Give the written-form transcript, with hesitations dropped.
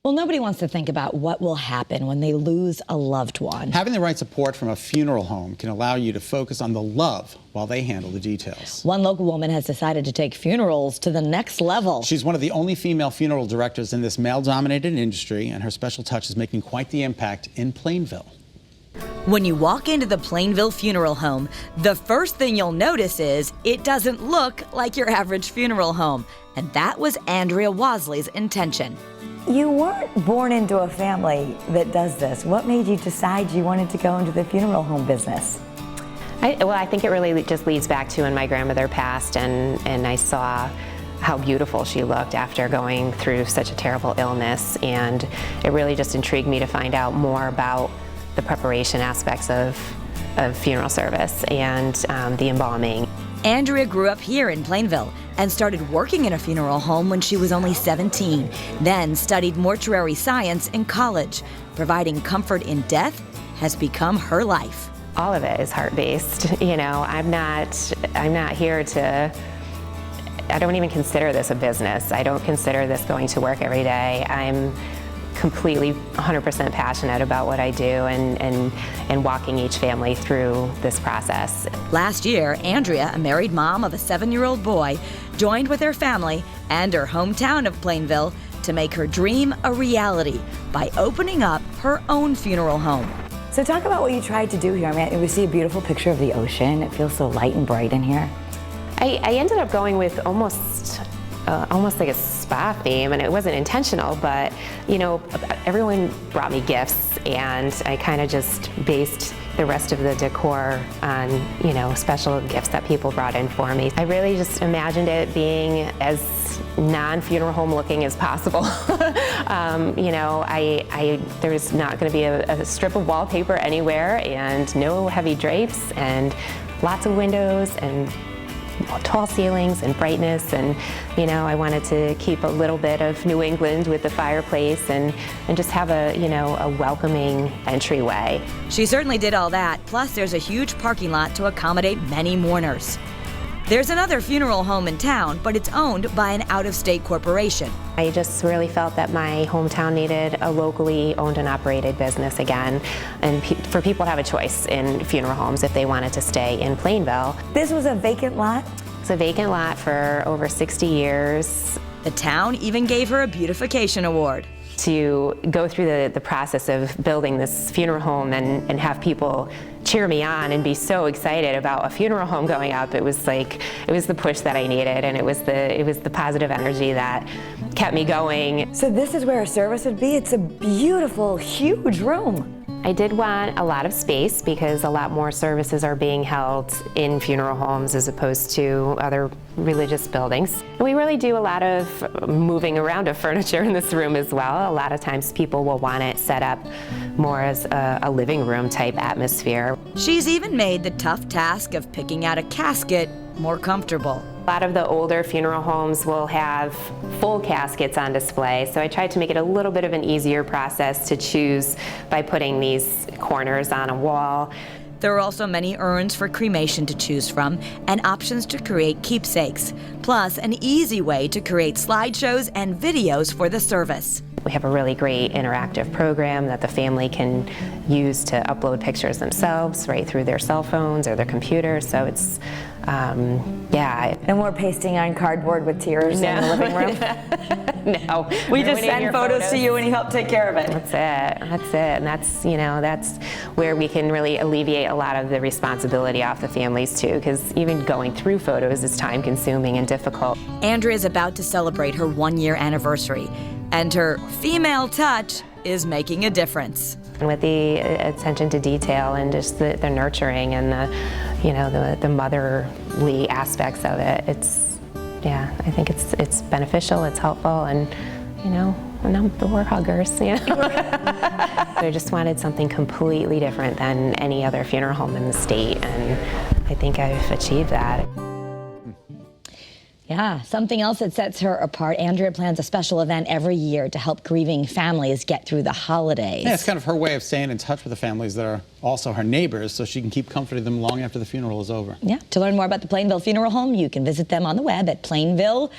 Well, nobody wants to think about what will happen when they lose a loved one. Having the right support from a funeral home can allow you to focus on the love while they handle the details. One local woman has decided to take funerals to the next level. She's one of the only female funeral directors in this male-dominated industry, and her special touch is making quite the impact in Plainville. When you walk into the Plainville Funeral Home, the first thing you'll notice is it doesn't look like your average funeral home. And that was Andrea Wasley's intention. You weren't born into a family that does this. What made you decide you wanted to go into the funeral home business? I think it really just leads back to when my grandmother passed and I saw how beautiful she looked after going through such a terrible illness, and it really just intrigued me to find out more about the preparation aspects of funeral service and the embalming. Andrea grew up here in Plainville and started working in a funeral home when she was only 17, then studied mortuary science in college. Providing comfort in death has become her life. All of it is heart-based. You know, I'm not here to, I don't even consider this a business. I don't consider this going to work every day. I'm completely 100% passionate about what I do and walking each family through this process. Last year, Andrea, a married mom of a 7-year-old boy, joined with her family and her hometown of Plainville to make her dream a reality by opening up her own funeral home. So talk about what you tried to do here. I mean, we see a beautiful picture of the ocean. It feels so light and bright in here. I ended up going with almost like a spa theme, and it wasn't intentional, but you know, everyone brought me gifts and I kind of just based the rest of the decor on, you know, special gifts that people brought in for me. I really just imagined it being as non-funeral home looking as possible. You know, there's not going to be a strip of wallpaper anywhere, and no heavy drapes, and lots of windows and tall ceilings and brightness, and you know, I wanted to keep a little bit of New England with the fireplace and just have a, you know, a welcoming entryway. She certainly did all that, plus there's a huge parking lot to accommodate many mourners. There's another funeral home in town, but it's owned by an out-of-state corporation. I just really felt that my hometown needed a locally owned and operated business again, and for people to have a choice in funeral homes if they wanted to stay in Plainville. This was a vacant lot? It's a vacant lot for over 60 years. The town even gave her a beautification award. To go through the process of building this funeral home and have people cheer me on and be so excited about a funeral home going up, it was like, it was the push that I needed, and it was the positive energy that kept me going. So this is where a service would be? It's a beautiful, huge room. I did want a lot of space because a lot more services are being held in funeral homes as opposed to other religious buildings. And we really do a lot of moving around of furniture in this room as well. A lot of times people will want it set up more as a living room type atmosphere. She's even made the tough task of picking out a casket more comfortable. A lot of the older funeral homes will have full caskets on display, so I tried to make it a little bit of an easier process to choose by putting these corners on a wall. There are also many urns for cremation to choose from and options to create keepsakes, plus an easy way to create slideshows and videos for the service. We have a really great interactive program that the family can use to upload pictures themselves right through their cell phones or their computers, so it's, yeah. No more pasting on cardboard with tears in the living room? No. We just send photos to you and you help take care of it. That's it, and that's, you know, that's where we can really alleviate a lot of the responsibility off the families too, because even going through photos is time consuming and difficult. Andrea is about to celebrate her 1-year anniversary, and her female touch is making a difference. And with the attention to detail and just the nurturing and the, you know, the motherly aspects of it, it's, yeah, I think it's beneficial, it's helpful, and, you know, we're huggers, you know. I just wanted something completely different than any other funeral home in the state, and I think I've achieved that. Yeah, something else that sets her apart. Andrea plans a special event every year to help grieving families get through the holidays. Yeah, it's kind of her way of staying in touch with the families that are also her neighbors, so she can keep comforting them long after the funeral is over. Yeah, to learn more about the Plainville Funeral Home, you can visit them on the web at plainvillefh.com.